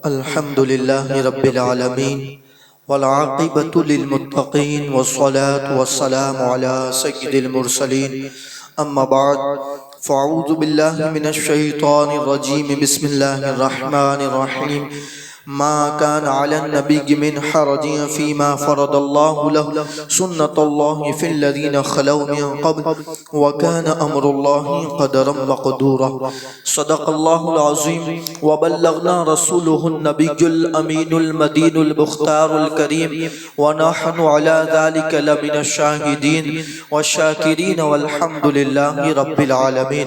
الحمد لله رب العالمين والعاقبة للمتقين والصلاة والسلام على سيد المرسلين أما بعد فأعوذ بالله من الشيطان الرجيم بسم الله الرحمن الرحيم ما كان على النبي من حرج فيما فرض الله له سنة الله في الذين خلوا من قبل وكان أمر الله قدرا مقدورا صدق الله العظيم وبلغنا رسوله النبي الأمين المدين المختار الكريم ونحن على ذلك لمن الشاهدين والشاكرين والحمد لله رب العالمين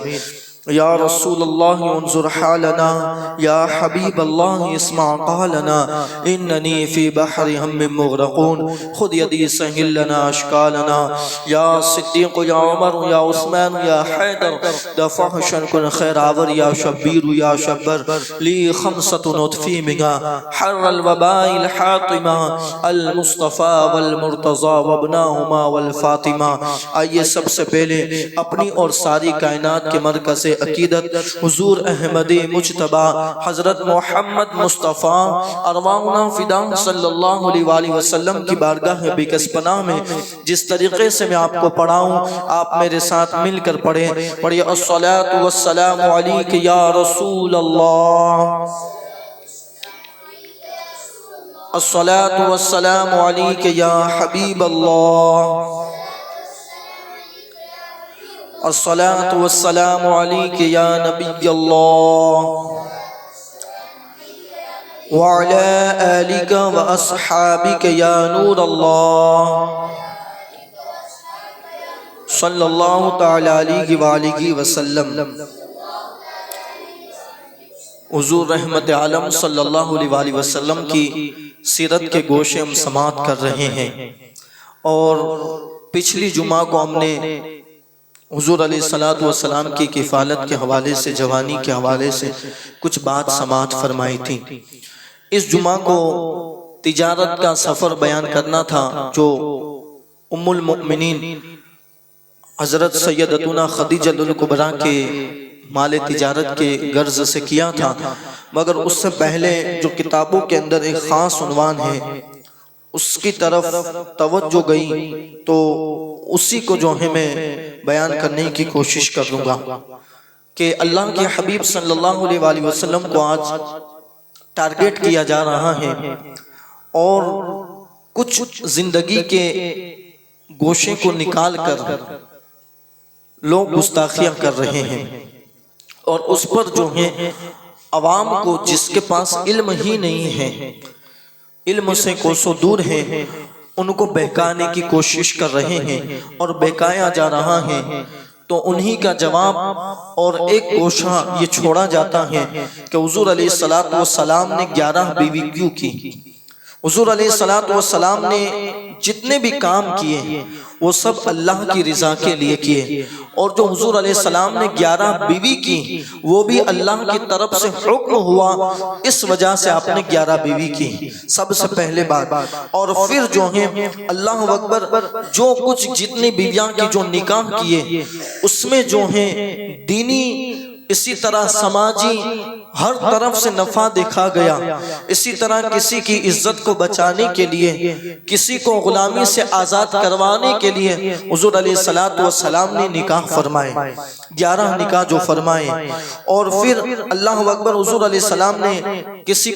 يا رسول الله انظر حالنا يا حبيب الله اسمع قالنا إنني في بحر هم مغرقون خذ يدي سهل لنا أشكالنا يا صديق يا عمر يا عثمان يا حيدر دفع شنكن خير عبر يا شبير يا شبر لي خمسة نطفي منها حر الوباء الحاطمة المصطفى والمرتضى وابناهما والفاطمة آئیے سب سے پہلے اپنی اور ساری کائنات کے مرکز عقیدت حضور احمد مجتبی حضرت محمد مصطفیٰ ارواحنا فدا صلی اللہ علیہ وآلہ وسلم کی بارگاہ بکس پناہ میں جس طریقے سے میں آپ کو پڑھاؤں آپ میرے ساتھ مل کر پڑھیں پڑھئے الصلاة والسلام علیک یا رسول اللہ الصلاة والسلام علیک یا حبیب اللہ الصلاة والسلام علیک یا نبی اللہ وعلى آلک واصحابک یا نور اللہ صلی اللہ تعالی علیہ وآلہ وسلم حضور رحمت عالم صلی اللہ علیہ وآلہ وسلم کی سیرت کے گوشے ہم سماعت کر رہے ہیں اور پچھلی جمعہ کو ہم نے حضور علیہ السلام کی کفالت کے حوالے سے جوانی کے حوالے سے کچھ بات سماعت فرمائی تھی اس جمعہ کو تجارت کا سفر بیان کرنا تھا جو ام المؤمنین حضرت سیدتنا خدیجہ الکبریٰ کے مال تجارت کے غرض سے کیا تھا مگر اس سے پہلے جو کتابوں کے اندر ایک خاص عنوان ہے اس کی طرف توجہ گئی تو اسی کو جو ہے میں بیان کرنے کی کوشش کروں گا کہ اللہ کے حبیب صلی اللہ علیہ وآلہ وسلم کو آج ٹارگٹ کیا جا رہا ہے اور کچھ زندگی کے گوشے کو نکال کر لوگ گستاخیاں کر رہے ہیں اور اس پر جو ہے عوام کو جس کے پاس علم ہی نہیں ہے علم سے کوسوں دور ہیں ان کو بہکانے کی کوشش کر رہے ہیں اور بہکایا جا رہا ہے تو انہی کا جواب اور ایک گوشہ یہ چھوڑا جاتا ہے کہ حضور علیہ السلام نے 11 بیوی کیوں کی حضور علیہ السلام نے جتنے بھی کام کیے وہ سب اللہ کی رضا کے لیے کیے اور جو حضور علیہ السلام نے 11 بیوی کی وہ بھی اللہ کی طرف سے حکم ہوا اس وجہ سے آپ نے 11 بیوی کی سب سے پہلے بات اور پھر جو ہیں اللہ اکبر جو کچھ جتنی بیویاں کی جو نکاح کیے اس میں جو ہیں دینی اسی طرح سماجی ہر طرف سے نفع دیکھا گیا اسی طرح کسی کی عزت کو بچانے کے لیے کسی کو غلامی سے آزاد کروانے کے لیے حضور علیہ السلام نے نکاح فرمائے 11 نکاح جو فرمائے اور پھر اللہ اکبر حضور علیہ السلام نے کسی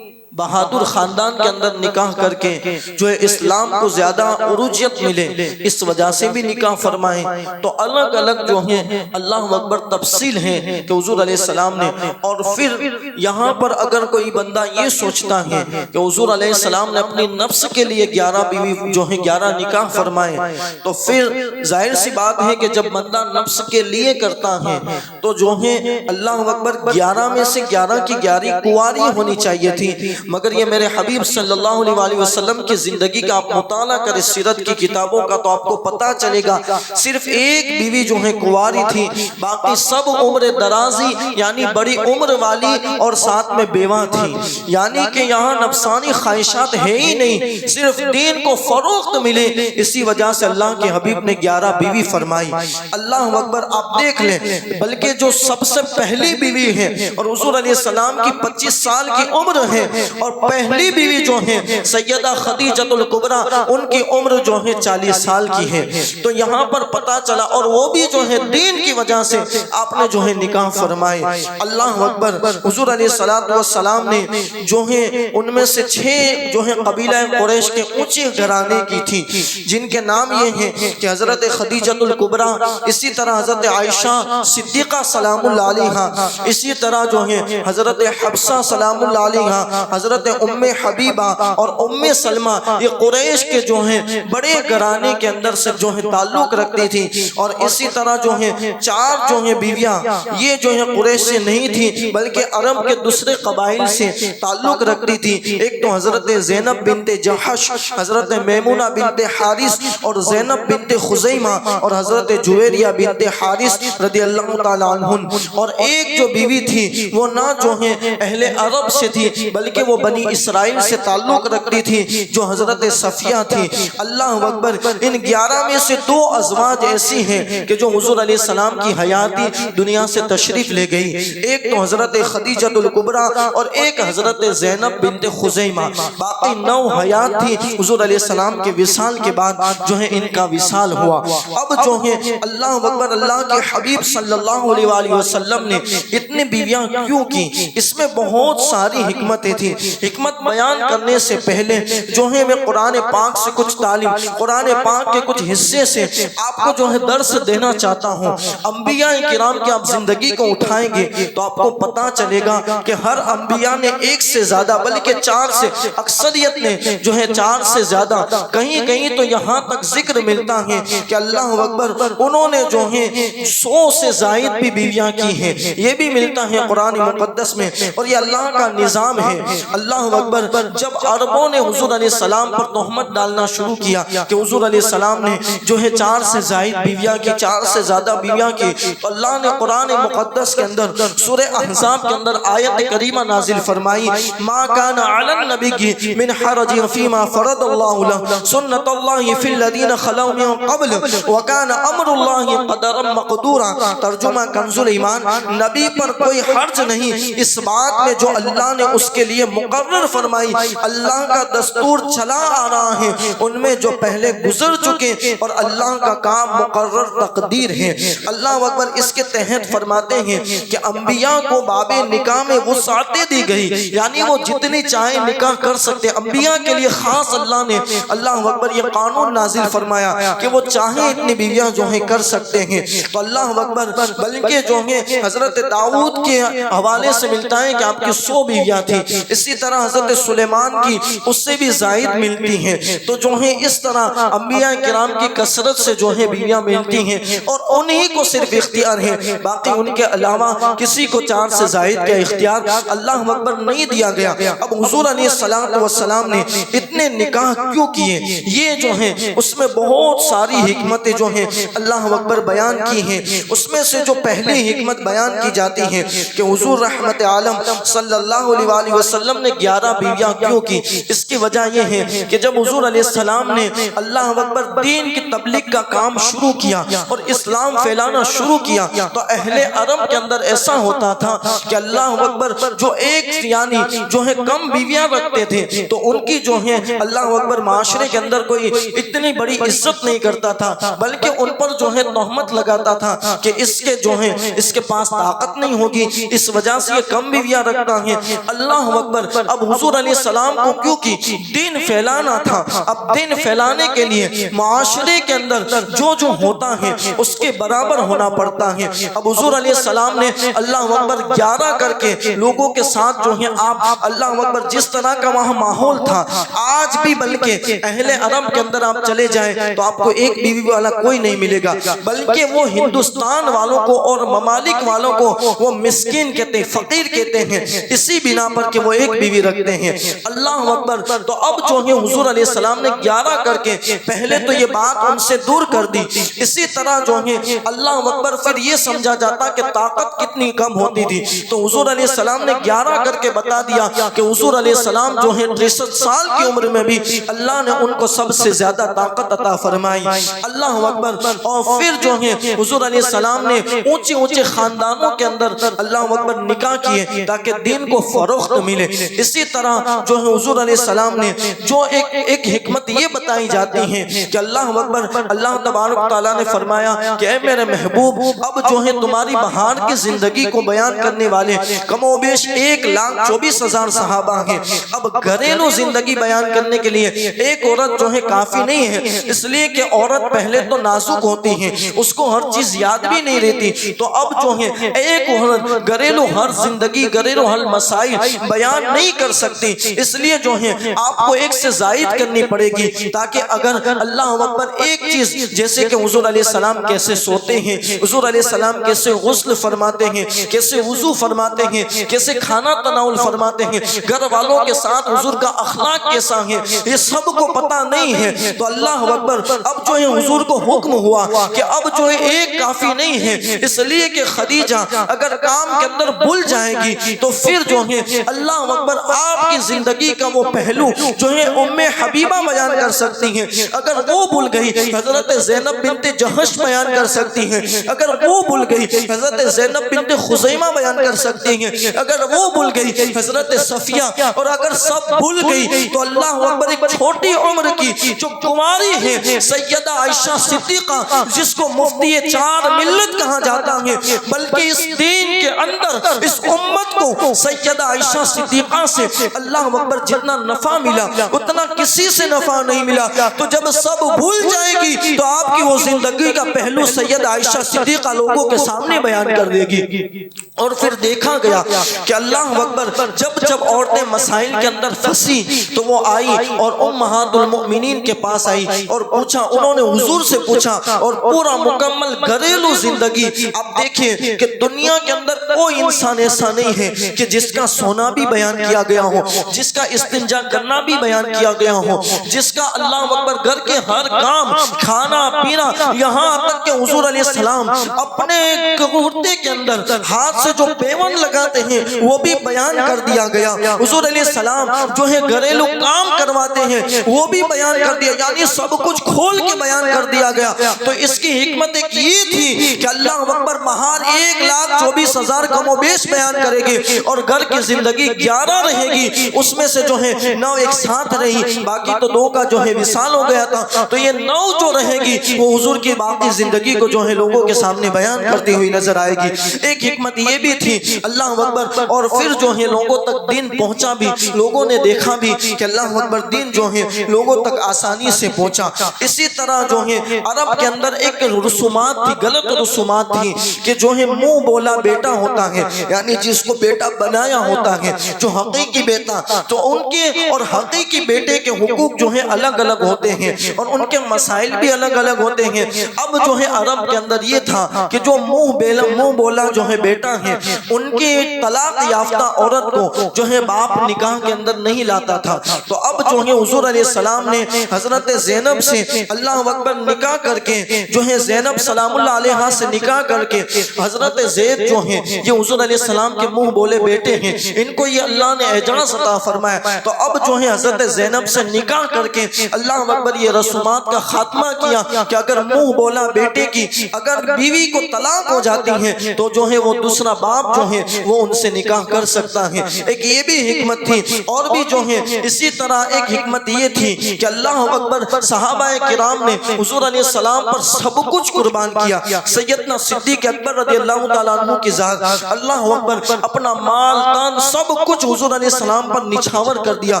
بہادر خاندان کے اندر نکاح کر کے جو اسلام کو زیادہ عروجیت ملے اس وجہ سے بھی نکاح فرمائے تو الگ الگ جو ہیں اللہ اکبر تفصیل ہے کہ حضور علیہ السلام نے اور پھر یہاں پر اگر کوئی بندہ یہ سوچتا ہے کہ حضور علیہ السلام نے اپنی نفس کے لیے 11 بیوی جو ہیں 11 نکاح فرمائے تو پھر ظاہر سی بات ہے کہ جب بندہ نفس کے لیے کرتا ہے تو جو ہیں اللہ اکبر 11 میں سے 11 کی 11 کنواری ہونی چاہیے تھی مگر یہ میرے حبیب صلی اللہ علیہ وآلہ وسلم کی زندگی کا آپ مطالعہ کریں سیرت کی کتابوں کا تو آپ کو پتہ چلے گا صرف ایک بیوی جو ہے کنواری تھی، باقی سب عمر درازی یعنی بڑی عمر والی اور ساتھ میں بیوہ تھی، یعنی کہ یہاں نفسانی خواہشات ہے ہی نہیں، صرف دین کو فروغ ملے، اسی وجہ سے اللہ کے حبیب نے 11 بیوی فرمائی۔ اللہ اکبر، آپ دیکھ لیں بلکہ جو سب سے پہلی بیوی ہے اور حضور علیہ السلام کی 25 سال کی عمر ہے، اور پہلی بیوی جو ہے سیدہ خدیجہ الکبریٰ، ان کی عمر جو ہے 40 سال کی ہے۔ تو یہاں پر پتہ چلا، اور وہ بھی جو ہے دین کی وجہ سے آپ نے جو ہے نکاح فرمائے۔ اللہ اکبر، حضور علیہ السلام نے جو ہے ان میں سے 6 جو ہے قبیلہ قریش کے اونچے گھرانے کی تھی، جن کے نام یہ ہیں کہ حضرت خدیجہ الکبریٰ، اسی طرح حضرت عائشہ صدیقہ سلام اللہ علیہا، اسی طرح جو ہے حضرت حفصہ سلام اللہ علیہا، حضرت ام حبیبہ اور ام سلمہ، یہ قریش کے جو ہیں بڑے گھرانے کے اندر سے جو ہے تعلق رکھتی تھی۔ اور اسی طرح جو ہے 4 جو ہیں بیویاں یہ جو ہے قریش سے نہیں تھی بلکہ عرب کے دوسرے قبائل سے تعلق رکھتی تھی۔ ایک تو حضرت زینب بنت جحش، حضرت میمونہ بنت حارث اور زینب بنت خزیمہ اور حضرت جویریہ بنت حارث رضی اللہ تعالیٰ عنہن، اور ایک جو بیوی تھی وہ نہ جو ہے اہل عرب سے تھی بلکہ وہ بنی اسرائیل سے تعلق رکھتی تھی، جو حضرت صفیہ تھی۔ اللہ اکبر، ان 11 میں سے 2 ازواج ایسی ہیں کہ جو حضور علیہ السلام کی حیاتی دنیا سے تشریف لے گئی، ایک تو حضرت خدیجہ الکبریٰ اور ایک حضرت زینب بنت خزیمہ، باقی 9 حیات تھی۔ حضور علیہ السلام کے وصال کے بعد جو ہے ان کا وصال ہوا۔ اب جو ہے اللہ اکبر، اللہ کے حبیب صلی اللہ علیہ وآلہ وسلم نے اتنی بیویاں کیوں کی؟ اس میں بہت ساری حکمتیں تھیں۔ حکمت بیان کرنے سے پہلے جو ہے میں قرآن پاک سے کچھ تعلیم، قرآن پاک کے کچھ حصے سے آپ کو جو ہے درس دینا چاہتا ہوں۔ انبیاء کرام کی آپ زندگی کو اٹھائیں گے تو آپ کو پتہ چلے گا کہ ہر انبیاء نے 1 سے زیادہ بلکہ 4 سے، اکثریت نے جو ہے 4 سے زیادہ، کہیں کہیں تو یہاں تک ذکر ملتا ہے کہ اللہ اکبر انہوں نے جو ہے 100 سے زائد بھی بیویاں کی ہیں، یہ بھی ملتا ہے قرآن مقدس میں، اور یہ اللہ کا نظام ہے۔ اللہ اکبر، جب عربوں نے حضور علیہ السلام پر تہمت ڈالنا شروع کیا کہ حضور علیہ السلام نے جو ہے 4 سے زائد بیویاں کی، 4 سے زیادہ بیویاں کی، تو اللہ نے قرآن مقدس کے اندر سورہ احزاب کے اندر آیت کریمہ نازل فرمائی، ما کان علی النبی من حرج فیما فرض اللہ له سنت اللہ فی الذین خلو من قبل وکان امر اللہ قدرا مقدورا۔ ترجمہ کنز الایمان، نبی پر کوئی حرج نہیں اس بات میں جو اللہ نے اس کے لیے مقرر فرمائی، اللہ کا دستور چلا آ رہا ہے ان میں جو پہلے گزر چکے، اور اللہ کا کام مقرر تقدیر ہے۔ اللہ اکبر، اس کے تحت فرماتے ہیں کہ انبیاء کو باب نکاح میں وسعتیں دی گئی، یعنی وہ جتنی چاہیں نکاح کر سکتے۔ انبیاء کے لیے خاص اللہ نے اللہ اکبر یہ قانون نازل فرمایا کہ وہ چاہیں اتنی بیویاں جو ہیں کر سکتے ہیں۔ تو اللہ اکبر، بلکہ جو ہے حضرت داؤد کے حوالے سے ملتا ہے کہ آپ کی 100 بیویاں تھیں، اسی طرح حضرت سلیمان کی اس سے بھی زائد ملتی ہیں۔ تو جو ہے اس طرح انبیاء کرام کی کثرت سے جو ہے بیویاں ملتی ہیں، اور انہی کو صرف اختیار ہے، باقی ان کے علاوہ کسی کو 4 سے زائد کا اختیار اللہ اکبر نہیں دیا گیا۔ اب حضور علیہ السلام نے اتنے نکاح کیوں کیے؟ یہ جو ہیں اس میں بہت ساری حکمتیں جو ہیں اللہ اکبر بیان کی ہیں۔ اس میں سے جو پہلی حکمت بیان کی جاتی ہے کہ حضور رحمت عالم صلی اللہ علیہ وآلہ وسلم نے 11 بیویاں کیوں کی؟ اس کی وجہ یہ ہے کہ جب حضور علیہ السلام نے اللہ اکبر دین کی تبلیغ کا کام شروع کیا اور اسلام پھیلانا شروع کیا، تو اہل عرب کے اندر ایسا ہوتا تھا کہ اللہ اکبر جو ایک یعنی جو ہے کم بیویاں رکھتے تھے تو ان کی جو ہے اللہ اکبر معاشرے کے اندر کوئی اتنی بڑی عزت نہیں کرتا تھا، بلکہ ان پر جو ہے تہمت لگاتا تھا کہ اس کے جو ہے اس کے پاس طاقت نہیں ہوگی، اس وجہ سے یہ کم بیویاں رکھتا ہے۔ اللہ اکبر، اب حضور علیہ السلام کو کیوں کی؟ دین پھیلانا تھا۔ اب دین پھیلانے کے لیے معاشرے کے اندر جو جو ہوتا ہے اس کے برابر ہونا پڑتا ہے۔ اب حضور علیہ السلام نے اللہ اکبر 11 کر کے لوگوں کے ساتھ جو ہے آپ اللہ اکبر جس طرح کا وہاں ماحول تھا، آج بھی بلکہ اہل عرب کے اندر آپ چلے جائیں تو آپ کو ایک بیوی والا کوئی نہیں ملے گا، بلکہ وہ ہندوستان والوں کو اور ممالک والوں کو وہ مسکین کہتے ہیں، فقیر کہتے ہیں، اسی بنا پر کہ وہ ایک ایک بیوی رکھتے ہیں۔ اللہ اکبر۔ تو اب جو ہے حضور علیہ السلام نے 11 کر کے پہلے تو یہ بات ان سے دور کر دی۔ اسی طرح جو ہے اللہ اکبر پھر یہ سمجھا جاتا کہ طاقت کتنی کم ہوتی تھی، تو حضور علیہ السلام نے 11 کر کے بتا دیا کہ حضور علیہ السلام جو ہے 63 سال کی عمر میں بھی اللہ نے ان کو سب سے زیادہ طاقت عطا فرمائی۔ اللہ اکبر۔ اور پھر جو ہے حضور علیہ السلام نے اونچے اونچے خاندانوں کے اندر اللہ اکبر نکاح کیے تاکہ دین کو فروخت ملے۔ اسی طرح جو ہے حضور علیہ السلام نے جو ایک حکمت یہ بتائی جاتی ہے کہ اللہ اکبر، اللہ تبارک تعالیٰ نے فرمایا کہ اے میرے محبوب، اب جو ہے تمہاری بہار کی زندگی کو بیان کرنے والے کم و بیش 1,24,000 صحابہ ہیں۔ اب گھریلو زندگی بیان کرنے کے لیے ایک عورت جو ہے کافی نہیں ہے، اس لیے کہ عورت پہلے تو نازک ہوتی ہے، اس کو ہر چیز یاد بھی نہیں رہتی، تو اب جو ہے ایک عورت گھریلو ہر زندگی، گھریلو ہر مسائل بیان نہیں کر سکتی، اس لیے جو ہے آپ کو ایک سے زائد کرنی پڑے گی، تاکہ اگر اللہ اکبر ایک چیز جیسے کہ حضور علیہ السلام کیسے سوتے ہیں، حضور علیہ السلام کیسے غسل فرماتے ہیں، کیسے وضو فرماتے ہیں، کیسے کھانا تناول فرماتے ہیں، گھر والوں کے ساتھ حضور کا اخلاق کیسا ہے، یہ سب کو پتہ نہیں ہے، تو اللہ اکبر اب جو ہے حضور کو حکم ہوا کہ اب جو ہے ایک کافی نہیں ہے، اس لیے کہ خدیجہ اگر کام کے اندر بھول جائے گی تو پھر جو ہے اللہ اکبر آپ کی زندگی کا وہ پہلو جو ہے ام حبیبہ بیان کر سکتی ہیں، اگر وہ بھول گئی حضرت زینب بنت جہش بیان کر سکتی ہیں، اگر وہ بھول گئی حضرت زینب بنت خزیمہ بیان کر سکتی ہیں، اگر وہ بھول گئی حضرت صفیہ، اور اگر سب بھول گئی تو اللہ اکبر ایک چھوٹی عمر کی جو کماری ہے سیدہ عائشہ صدیقہ، جس کو مفتی 4 ملت کہا جاتا ہے، بلکہ اس دین کے اندر اس امت کو سیدہ عائشہ صدیقہ سے اللہ اکبر جتنا نفع ملا اتنا کسی سے نفع نہیں ملا، تو جب سب بھول جائے گی تو آپ کی وہ زندگی کا پہلو سیدہ عائشہ صدیقہ لوگوں کے سامنے بیان کر دے گی۔ اور پھر دیکھا گیا کہ اللہ اکبر جب عورتیں مسائل کے اندر پھنسی تو وہ آئی اور امہات المؤمنین کے پاس آئی اور پوچھا، انہوں نے حضور سے پوچھا، اور پورا مکمل گھریلو زندگی آپ دیکھیں کہ دنیا کے اندر کوئی انسان ایسا نہیں ہے کہ جس کا سونا بھی بیان کیا گیا ہو، جس کا استنجا کرنا بھی بیان کیا گیا ہو، جس کا اللہ اکبر گھر کے ہر کام، کھانا پینا، یہاں تک کہ حضور علیہ السلام اپنے کرتے کے اندر ہاتھ سے جو پیون لگاتے ہیں وہ بھی بیان کر دیا گیا، حضور علیہ السلام جو ہے گھریلو کام کرواتے ہیں وہ بھی بیان کر دیا، یعنی سب کچھ کھول کے بیان کر دیا گیا۔ تو اس کی حکمت ایک یہ تھی کہ اللہ اکبر مہار 1,24,000 کم و بیش بیان کرے گی، اور گھر کی زندگی 11 رہے گی، اس میں سے جو ہے 9 ایک ساتھ رہی، باقی تو 2 کا جو ہے وصال ہو گیا تھا، تو یہ 9 جو رہے گی وہ حضور کی باقی زندگی کو جو ہے لوگوں کے سامنے بیان کرتی ہوئی نظر آئے گی۔ ایک حکمت یہ بھی تھی اللہ اکبر، اور پھر جو ہے لوگوں تک دین پہنچا بھی، لوگوں نے دیکھا بھی کہ اللہ اکبر دین جو ہے لوگوں تک آسانی سے پہنچا۔ اسی طرح جو ہے عرب کے اندر ایک رسومات تھی، غلط رسومات تھی کہ جو ہے منہ بولا بیٹا ہوتا ہے، یعنی جس کو بیٹا بنایا ہوتا ہے، جو حقیقی بیٹا، تو ان کے اور حقیقی بیٹے کے حقوق جو ہے الگ الگ ہوتے ہیں اور ان کے مسائل بھی الگ الگ ہوتے ہیں۔ اب جو ہے عرب کے اندر یہ تھا کہ جو منہ بولا جو ہے بیٹا ہے، ان کی طلاق یافتہ عورت کو جو ہے باپ نکاح کے اندر نہیں لاتا تھا، تو اب جو ہے حضور علیہ السلام نے حضرت زینب سے اللہ اکبر نکاح کر کے جو ہے زینب سلام اللہ علیہا سے نکاح کر کے حضرت زید جو ہیں یہ حضور علیہ السلام کے منہ بولے بیٹے ہیں، ان کو یہ اللہ نے اعجاز عطا فرمایا، تو اب جو ہے حضرت زینب سے نکاح کر کے اللہ اکبر یہ رسومات کا خاتمہ کیا کہ اگر منہ بولا بیٹے کی اگر بیوی کو طلاق ہو جاتی ہے تو جو ہے وہ دوسرا باپ جو ہے وہ ان سے نکاح کر سکتا ہے۔ ایک یہ بھی حکمت تھی، اور بھی جو ہے اسی طرح ایک حکمت یہ تھی کہ اللہ اکبر صحابہ کرام نے حضور علیہ السلام پر سب کچھ قربان کیا، سیدنا صدیق اکبر رضی اللہ تعالیٰ عنہ کی ذات، اللہ اکبر اپنا مال تان سب کچھ حضور علیہ السلام پر نچھاور کر دیا،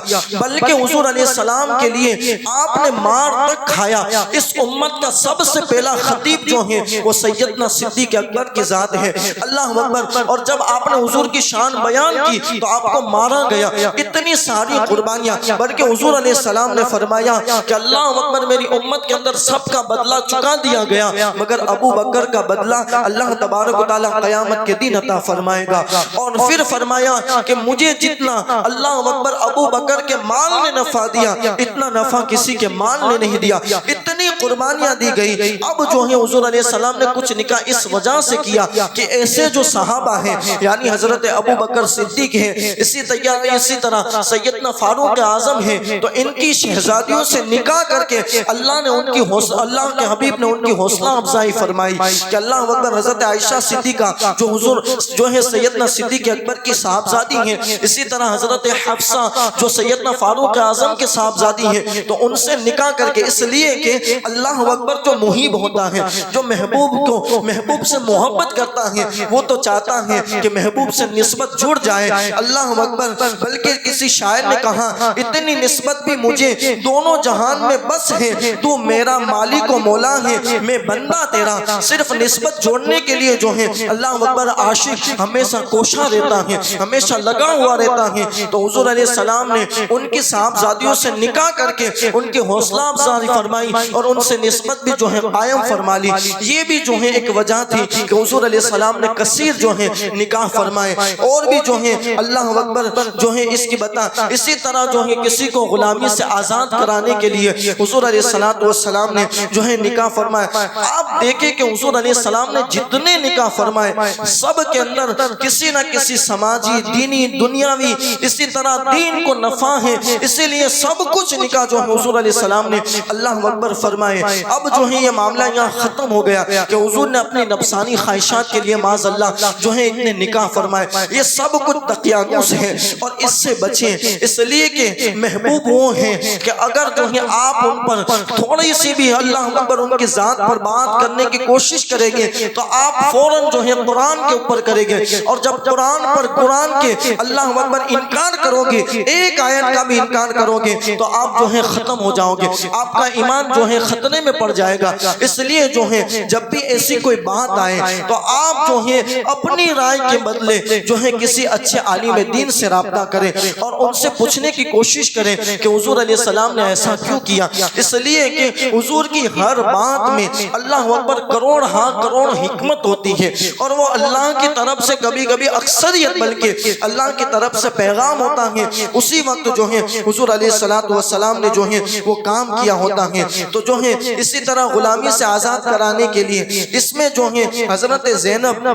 بلکہ حضور علیہ السلام کے لیے آپ نے مار تک کھایا۔ اس امت کا سب سے پہلا خطیب جو ہے وہ سیدنا صدیق اکبر کی ذات ہے، اللہ اکبر، اور جب آپ نے حضور کی شان بیان کی تو آپ کو مارا گیا، اتنی ساری قربانیاں، بلکہ حضور علیہ السلام نے فرمایا کہ اللہ اکبر میری امت کے اندر سب کا بدلہ چکا دیا گیا مگر ابو بکر کا بدلہ اللہ تبارک و تعالیٰ قیامت کے دن عطا فرمائے گا۔ اور پھر فرمایا کہ مجھے جتنا اللہ اکبر ابو بکر کے مال نے نفع دیا اتنا نفع کسی کے مال نے نہیں دیا، اتنی قربانیاں دی گئی۔ اب جو ہے حضور علیہ السلام نے کچھ نکاح اس وجہ سے کیا کہ ایسے جو صحابہ ہیں یعنی حضرت ابو بکر صدیق ہیں، اسی طرح سیدنا فاروق اعظم ہیں، تو ان کی شہزادیوں سے نکاح کر کے اللہ کے حبیب نے ان کی حوصلہ افزائی فرمائی کہ اللہ اکبر حضرت عائشہ صدیقہ جو ہے سیدنا صدیق اکبر کی صاحبزادی ہیں، اسی طرح حضرت حفصہ جو سیدنا فاروق اعظم کے صاحبزادی ہیں، تو ان سے نکاح کر کے اس لیے کہ اللہ اکبر جو محب ہوتا ہے، جو محبوب سے محبت کرتا ہے، وہ تو چاہتا ہے کہ محبوب سے نسبت جڑ جائے۔ اللہ اکبر، بلکہ کسی شاعر نے کہا اتنی نسبت بھی مجھے دونوں جہان میں بس ہے، تو میرا مالک و مولا ہے، میں بندہ تیرا۔ صرف نسبت جوڑنے کے لیے جو ہے اللہ اکبر عاشق ہمیشہ کوشاں رہتا ہے، ہمیشہ لگا ہوا رہتا ہے۔ تو حضور علیہ السلام نے ان کی صاحبزادیوں سے نکاح کر کے ان کی حوصلہ افزائی فرمائی اور ان سے نسبت بھی جو ہے قائم فرما لی۔ یہ بھی جو ہے ایک وجہ تھی کہ حضور علیہ السلام نے کثیر جو ہے نکاح فرمائے، اور بھی جو ہے اللہ اکبر جو ہے اس کی بتا۔ اسی طرح جو ہے کسی کو غلامی سے آزاد کرانے کے لیے حضور علیہ السلام نے جو ہے نکاح فرمایا۔ آپ دیکھیں کہ حضور علیہ السلام نے جتنے نکاح فرمائے سب کے اندر کسی نہ کسی سماجی، دینی، دنیاوی، اسی طرح دین کو نفع ہے، اسی لیے سب کچھ نکاح جو ہے حضور علیہ السلام نے اللہ اکبر فرمائے۔ اب جو ہے یہ معاملہ یہاں ختم ہو گیا کہ حضور نے اپنی نفسانی خواہشات کے لیے معاذ اللہ جو ہے اتنے نکاح فرمائے۔ یہ سب کچھ دقیانوس ہے اور اس سے بچیں، اس لیے کہ محبوب وہ ہیں کہ اگر جو ہے آپ ان پر تھوڑی سی بھی اللہ اکبر ان کی ذات پر بات کرنے کی کوشش کریں گے تو آپ فوراً جو ہے قرآن کے اوپر کریں گے، اور جب قرآن کے اللہ اکبر انکار کرو گے، ایک آیت کا بھی انکار کرو گے تو آپ جو ہے ختم ہو جاؤ گے، آپ کا ایمان جو ہے خطرے میں پڑ جائے گا۔ اس لیے جو ہے جب بھی ایسی کوئی بات آئے تو آپ جو ہے اپنی رائے کے بدلے جو ہے کسی اچھے عالم دین سے رابطہ کریں اور ان سے پوچھنے کی کوشش کریں کہ حضور علیہ السلام نے ایسا کیوں کیا، اس لیے کہ حضور کی ہر بات میں اللہ اکبر کروڑ حکمت ہوتی ہے، اور وہ اللہ کی طرف سے کبھی کبھی اکثریت بلکہ اللہ کی طرف سے پیغام ہوتا ہے، اسی وقت جو ہے حضور علیہ السلام نے جو ہے وہ کام کیا ہوتا ہے۔ تو جو ہے اسی طرح غلامی سے آزاد کرانے کے لیے اس میں جو ہے حضرت زینب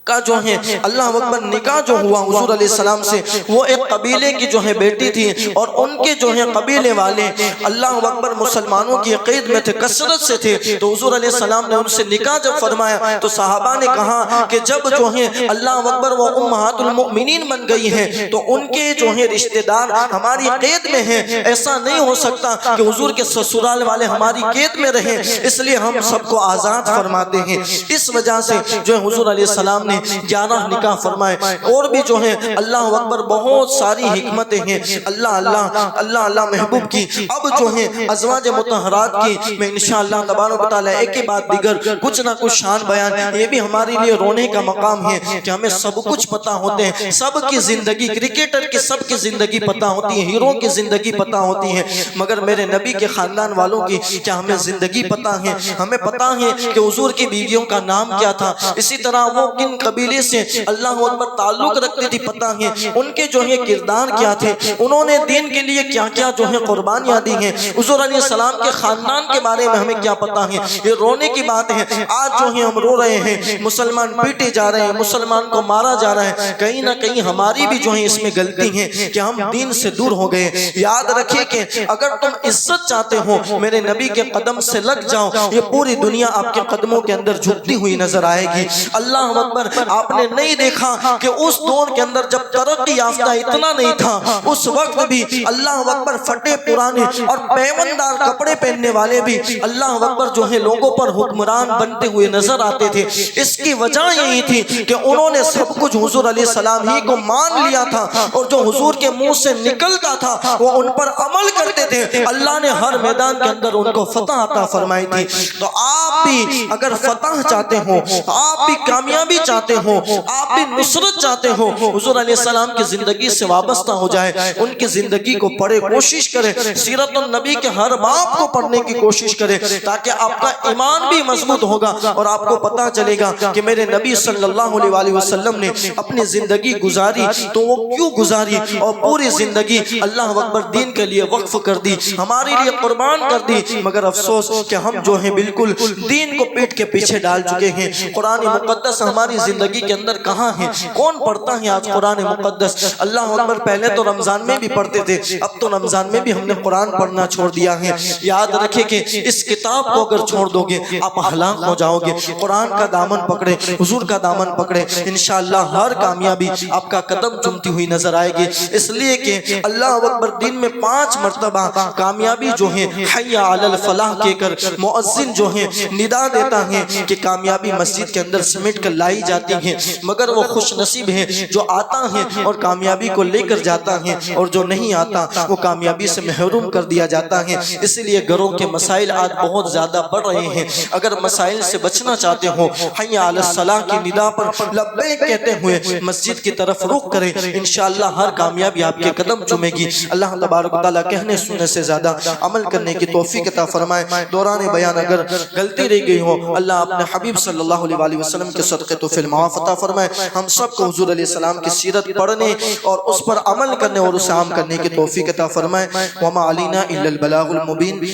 کا جو ہے اللہ اکبر نکاح جو ہوا حضور علیہ السلام سے، وہ ایک قبیلے کی جو ہے بیٹی تھی، اور ان کے جو ہے قبیلے والے اللہ اکبر مسلمانوں کی عقید میں تھے، کثرت سے تھے۔ تو حضور علیہ السلام نے ان سے نکاح جب فرمایا تو صحابہ نے کہا کہ جب جو ہے اللہ اکبر وہ امہات المؤمنین بن گئی ہیں تو ان کے جو ہے رشتہ دار ہماری قید میں ہیں، ایسا نہیں ہو سکتا کہ حضور کے سسرال والے ہماری قید میں رہیں، اس لیے ہم سب کو آزاد فرماتے ہیں۔ اس وجہ سے جو ہے حضور علیہ السلام نے 11 نکاح فرمائے، اور بھی جو ہے اللہ اکبر بہت ساری حکمتیں ہیں اللہ محبوب کی۔ اب جو ہے ازواج مطہرات کی میں انشاءاللہ تبارک و تعالی ایک کے بعد دیگر کچھ نہ کچھ شان بیان، یہ بھی ہمارے لیے رونے کا مقام ہے کہ ہمیں سب کچھ پتا ہوتے ہیں، سب کی زندگی، کرکٹر کی سب کی زندگی پتا ہوتی ہے، ہیرو کی زندگی پتا ہوتی ہے، مگر میرے نبی کے خاندان والوں کی کیا ہمیں زندگی پتا ہے؟ ہمیں پتا ہے کہ حضور کی بیویوں کا نام کیا تھا، اسی طرح وہ کن قبیلے سے اللہ اکبر تعلق رکھتی تھی پتا ہے، ان کے جو ہے کردار کیا تھے، انہوں نے دین کے لیے کیا کیا جو ہے قربانیاں دی ہیں، حضور علیہ السلام کے خاندان کے بارے میں ہمیں کیا پتا ہے۔ یہ رونے کی بات ہے، آج جو ہے ہم رو رہے ہیں، مسلمان پیٹے جا رہے ہیں، مسلمان کو مارا جا رہا ہے، کہیں نہ کہیں ہماری بھی جو ہے اس میں غلطی ہے کہ ہم دین سے دور ہو گئے۔ یاد رکھیں کہ اگر تم عزت چاہتے ہو میرے نبی کے قدم سے لگ جاؤ، یہ پوری دنیا آپ کے قدموں کے اندر جھکتی ہوئی نظر آئے گی۔ اللہ اکبر، آپ نے نہیں دیکھا کہ اس دور کے اندر جب ترقی یافتہ اتنا نہیں تھا، اس وقت بھی اللہ اکبر پھٹے پرانے اور پیوندار کپڑے پہننے والے بھی اللہ اکبر جو ہے لوگوں پر حکمران بنتے ہوئے نظر آتے تھے۔ اس کی وجہ یہی تھی کہ انہوں نے سب کچھ حضور علیہ السلام ہی کو مان لیا تھا، اور جو حضور کے منہ سے نکلتا تھا وہ ان پر عمل کرتے تھے۔ اللہ نے ہر میدان کے اندر ان کو فتح عطا فرمائی تھی۔ تو آپ بھی اگر فتح چاہتے ہو، آپ بھی کامیابی چاہتے چاہتے ہو، آپ بھی نصرت چاہتے ہو، حضور علیہ السلام کی زندگی سے وابستہ ہو جائے، ان کی زندگی کو پڑھے، کوشش کرے، سیرت النبی کے ہر باب کو پڑھنے کی کوشش کرے، تاکہ آپ کا ایمان بھی مضبوط ہوگا اور آپ کو پتہ چلے گا کہ میرے نبی صلی اللہ علیہ وسلم نے اپنی زندگی گزاری تو وہ کیوں گزاری، اور پوری زندگی اللہ اکبر دین کے لیے وقف کر دی، ہمارے لیے قربان کر دی، مگر افسوس کہ ہم جو ہیں بالکل دین کو پیٹ کے پیچھے ڈال چکے ہیں۔ قرآن مقدس ہماری زندگی کے اندر کہاں ہے؟ کون پڑھتا ہے آج قرآن مقدس؟ اللہ اکبر، پہلے تو رمضان میں بھی پڑھتے تھے، اب تو رمضان میں بھی ہم نے قرآن پڑھنا چھوڑ دیا ہے۔ یاد رکھے کہ اس کتاب کو اگر چھوڑ دو گے آپ ہلاک ہو جاؤ گے۔ قرآن کا دامن پکڑے، حضور کا دامن پکڑے، انشاءاللہ ہر کامیابی آپ کا قدم چومتی ہوئی نظر آئے گی، اس لیے کہ اللہ اکبر دن میں 5 مرتبہ کامیابی جو ہے حی علی الفلاح کہہ کر مؤذن جو ہے ندا دیتا ہے کہ کامیابی مسجد کے اندر سمیٹ کر لائی جاتی ہے، مگر وہ خوش نصیب ہے جو آتا ہے اور کامیابی کو لے کر جاتا ہے، اور جو نہیں آتا وہ کامیابی سے محروم کر دیا جاتا ہے۔ اس لیے گھروں کے مسائل آج بہت زیادہ بڑھ رہے ہیں، اگر مسائل سے بچنا چاہتے ہو حی علی الصلاح کی ندا پر لبیک کہتے ہوئے مسجد کی طرف رخ کریں، انشاءاللہ ہر کامیابی آپ کے قدم چومے گی۔ اللہ تبارک و تعالیٰ کہنے سننے سے زیادہ عمل کرنے کی توفیق عطا فرمائے۔ دوران بیان اگر غلطی رہ گئی ہو، اللہ اپنے حبیب صلی اللہ علیہ وسلم کے صدقے تو فی المعاف عطا فرمائے۔ ہم سب کو حضور علیہ السلام کی سیرت پڑھنے اور اس پر عمل کرنے اور اسے عام کرنے کی توفیق عطا فرمائے۔ وما علینا الا البلاغ المبین۔